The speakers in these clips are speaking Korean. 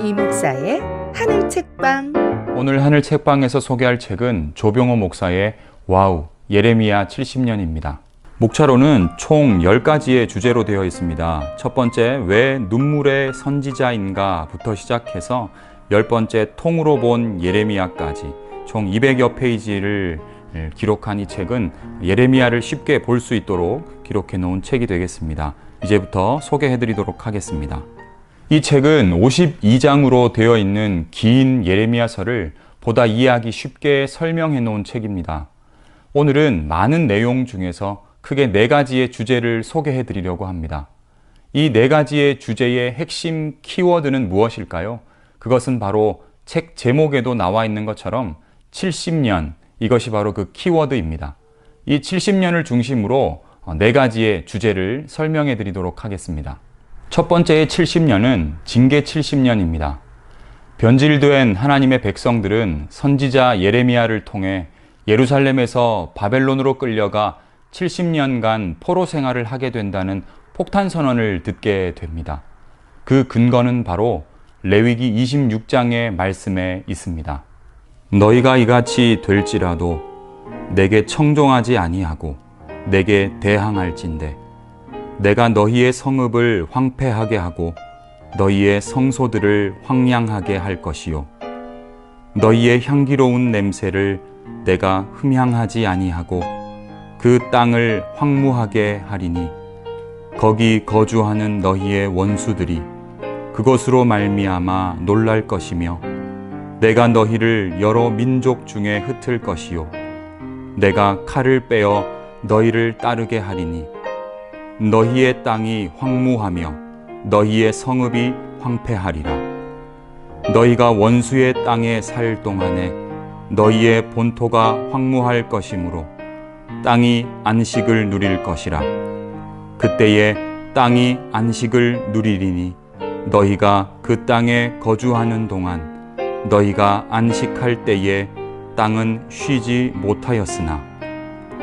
이 목사의 하늘 책방. 오늘 하늘 책방에서 소개할 책은 조병호 목사의 와우 예레미야 70년입니다. 목차로는 총 10가지의 주제로 되어 있습니다. 첫 번째, 왜 눈물의 선지자인가 부터 시작해서 10번째, 통으로 본 예레미야까지 총 200여 페이지를 기록한 이 책은 예레미야를 쉽게 볼 수 있도록 기록해 놓은 책이 되겠습니다. 이제부터 소개해 드리도록 하겠습니다. 이 책은 52장으로 되어 있는 긴 예레미야서를 보다 이해하기 쉽게 설명해 놓은 책입니다. 오늘은 많은 내용 중에서 크게 4가지의 주제를 소개해 드리려고 합니다. 이 4가지의 주제의 핵심 키워드는 무엇일까요? 그것은 바로 책 제목에도 나와 있는 것처럼 70년, 이것이 바로 그 키워드입니다. 이 70년을 중심으로 4가지의 주제를 설명해 드리도록 하겠습니다. 첫 번째의 70년은 징계 70년입니다. 변질된 하나님의 백성들은 선지자 예레미야를 통해 예루살렘에서 바벨론으로 끌려가 70년간 포로 생활을 하게 된다는 폭탄 선언을 듣게 됩니다. 그 근거는 바로 레위기 26장의 말씀에 있습니다. 너희가 이같이 될지라도 내게 청종하지 아니하고 내게 대항할진대 내가 너희의 성읍을 황폐하게 하고 너희의 성소들을 황량하게 할 것이요 너희의 향기로운 냄새를 내가 흠향하지 아니하고 그 땅을 황무하게 하리니 거기 거주하는 너희의 원수들이 그것으로 말미암아 놀랄 것이며 내가 너희를 여러 민족 중에 흩을 것이요 내가 칼을 빼어 너희를 따르게 하리니 너희의 땅이 황무하며 너희의 성읍이 황폐하리라. 너희가 원수의 땅에 살 동안에 너희의 본토가 황무할 것이므로 땅이 안식을 누릴 것이라. 그때에 땅이 안식을 누리리니 너희가 그 땅에 거주하는 동안 너희가 안식할 때에 땅은 쉬지 못하였으나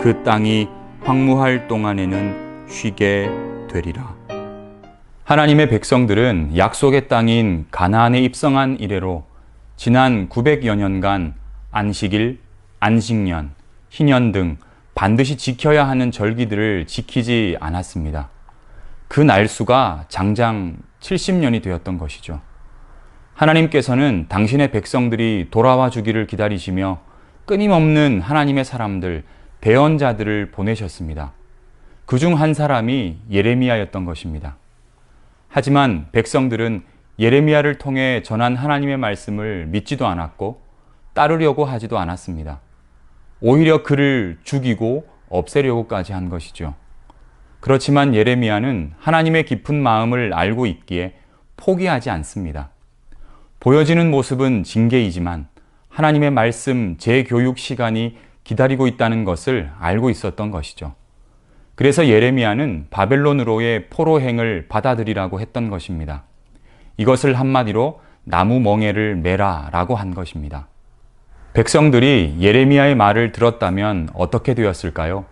그 땅이 황무할 동안에는 쉬게 되리라. 하나님의 백성들은 약속의 땅인 가나안에 입성한 이래로 지난 900여 년간 안식일, 안식년, 희년 등 반드시 지켜야 하는 절기들을 지키지 않았습니다. 그 날수가 장장 70년이 되었던 것이죠. 하나님께서는 당신의 백성들이 돌아와 주기를 기다리시며 끊임없는 하나님의 사람들, 대언자들을 보내셨습니다. 그중 한 사람이 예레미야였던 것입니다. 하지만 백성들은 예레미야를 통해 전한 하나님의 말씀을 믿지도 않았고 따르려고 하지도 않았습니다. 오히려 그를 죽이고 없애려고까지 한 것이죠. 그렇지만 예레미야는 하나님의 깊은 마음을 알고 있기에 포기하지 않습니다. 보여지는 모습은 징계이지만 하나님의 말씀 재교육 시간이 기다리고 있다는 것을 알고 있었던 것이죠. 그래서 예레미야는 바벨론으로의 포로행을 받아들이라고 했던 것입니다. 이것을 한마디로 나무 멍에를 매라 라고 한 것입니다. 백성들이 예레미야의 말을 들었다면 어떻게 되었을까요?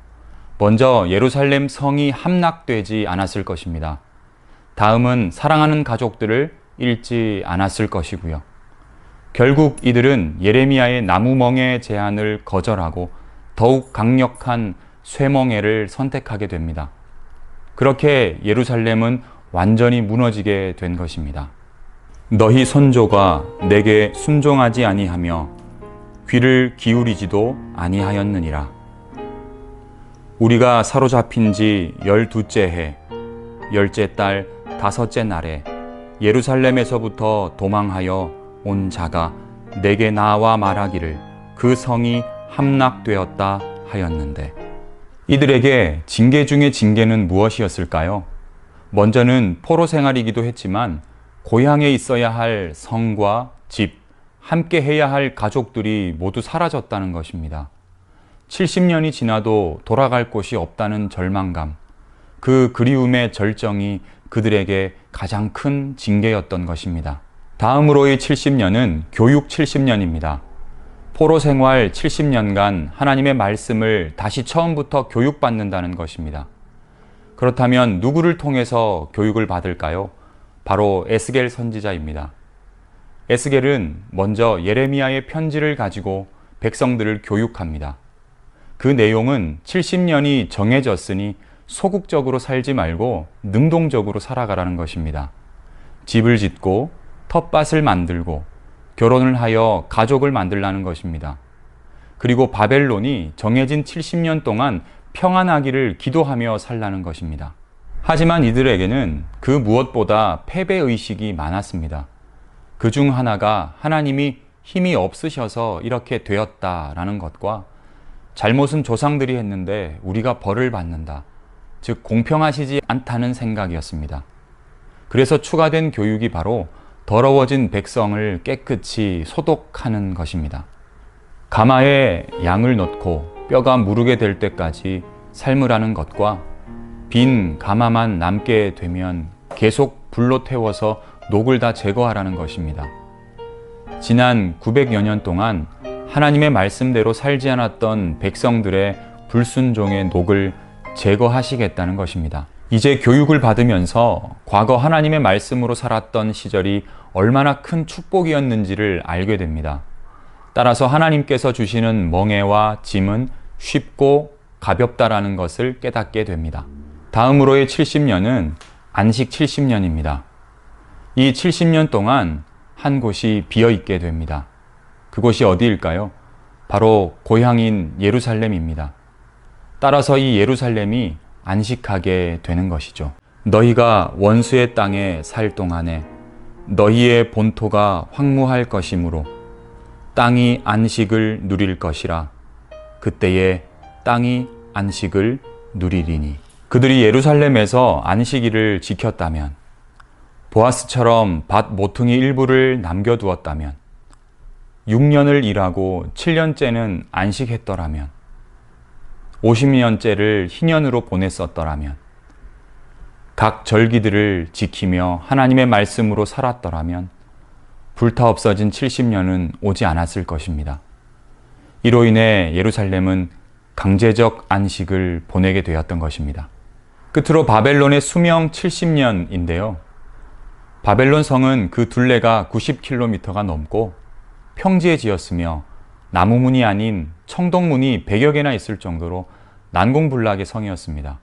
먼저 예루살렘 성이 함락되지 않았을 것입니다. 다음은 사랑하는 가족들을 잃지 않았을 것이고요. 결국 이들은 예레미야의 나무멍에 제안을 거절하고 더욱 강력한 쇠멍에를 선택하게 됩니다. 그렇게 예루살렘은 완전히 무너지게 된 것입니다. 너희 선조가 내게 순종하지 아니하며 귀를 기울이지도 아니하였느니라. 우리가 사로잡힌 지 12째 해 10째 달 5째 날에 예루살렘에서부터 도망하여 온 자가 내게 나와 말하기를 그 성이 함락되었다 하였는데 이들에게 징계 중의 징계는 무엇이었을까요? 먼저는 포로 생활이기도 했지만 고향에 있어야 할 성과 집, 함께 해야 할 가족들이 모두 사라졌다는 것입니다. 70년이 지나도 돌아갈 곳이 없다는 절망감, 그 그리움의 절정이 그들에게 가장 큰 징계였던 것입니다. 다음으로의 70년은 교육 70년입니다. 포로 생활 70년간 하나님의 말씀을 다시 처음부터 교육받는다는 것입니다. 그렇다면 누구를 통해서 교육을 받을까요? 바로 에스겔 선지자입니다. 에스겔은 먼저 예레미야의 편지를 가지고 백성들을 교육합니다. 그 내용은 70년이 정해졌으니 소극적으로 살지 말고 능동적으로 살아가라는 것입니다. 집을 짓고 텃밭을 만들고 결혼을 하여 가족을 만들라는 것입니다. 그리고 바벨론이 정해진 70년 동안 평안하기를 기도하며 살라는 것입니다. 하지만 이들에게는 그 무엇보다 패배의식이 많았습니다. 그 중 하나가 하나님이 힘이 없으셔서 이렇게 되었다라는 것과 잘못은 조상들이 했는데 우리가 벌을 받는다. 즉 공평하시지 않다는 생각이었습니다. 그래서 추가된 교육이 바로 더러워진 백성을 깨끗이 소독하는 것입니다. 가마에 양을 넣고 뼈가 무르게 될 때까지 삶으라는 것과 빈 가마만 남게 되면 계속 불로 태워서 녹을 다 제거하라는 것입니다. 지난 900여 년 동안 하나님의 말씀대로 살지 않았던 백성들의 불순종의 녹을 제거하시겠다는 것입니다. 이제 교육을 받으면서 과거 하나님의 말씀으로 살았던 시절이 얼마나 큰 축복이었는지를 알게 됩니다. 따라서 하나님께서 주시는 멍에와 짐은 쉽고 가볍다라는 것을 깨닫게 됩니다. 다음으로의 70년은 안식 70년입니다. 이 70년 동안 한 곳이 비어 있게 됩니다. 그곳이 어디일까요? 바로 고향인 예루살렘입니다. 따라서 이 예루살렘이 안식하게 되는 것이죠. 너희가 원수의 땅에 살 동안에 너희의 본토가 황무할 것이므로 땅이 안식을 누릴 것이라. 그때에 땅이 안식을 누리리니. 그들이 예루살렘에서 안식일을 지켰다면, 보아스처럼 밭 모퉁이 일부를 남겨두었다면, 6년을 일하고 7년째는 안식했더라면, 50년째를 희년으로 보냈었더라면, 각 절기들을 지키며 하나님의 말씀으로 살았더라면 불타 없어진 70년은 오지 않았을 것입니다. 이로 인해 예루살렘은 강제적 안식을 보내게 되었던 것입니다. 끝으로 바벨론의 수명 70년인데요. 바벨론 성은 그 둘레가 90km가 넘고 평지에 지었으며 나무문이 아닌 청동문이 100여 개나 있을 정도로 난공불락의 성이었습니다.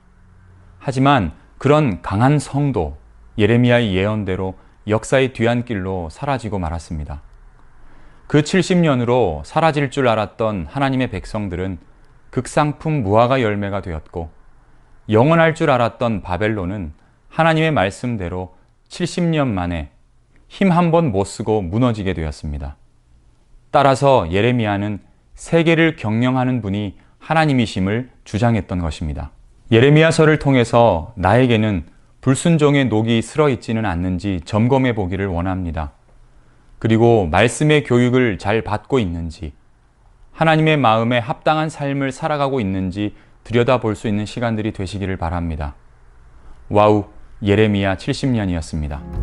하지만 그런 강한 성도 예레미야의 예언대로 역사의 뒤안길로 사라지고 말았습니다. 그 70년으로 사라질 줄 알았던 하나님의 백성들은 극상품 무화과 열매가 되었고, 영원할 줄 알았던 바벨론은 하나님의 말씀대로 70년 만에 힘 한 번 못 쓰고 무너지게 되었습니다. 따라서 예레미야는 세계를 경영하는 분이 하나님이심을 주장했던 것입니다. 예레미야서를 통해서 나에게는 불순종의 녹이 슬어있지는 않는지 점검해 보기를 원합니다. 그리고 말씀의 교육을 잘 받고 있는지, 하나님의 마음에 합당한 삶을 살아가고 있는지 들여다볼 수 있는 시간들이 되시기를 바랍니다. 와우, 예레미야 70년이었습니다.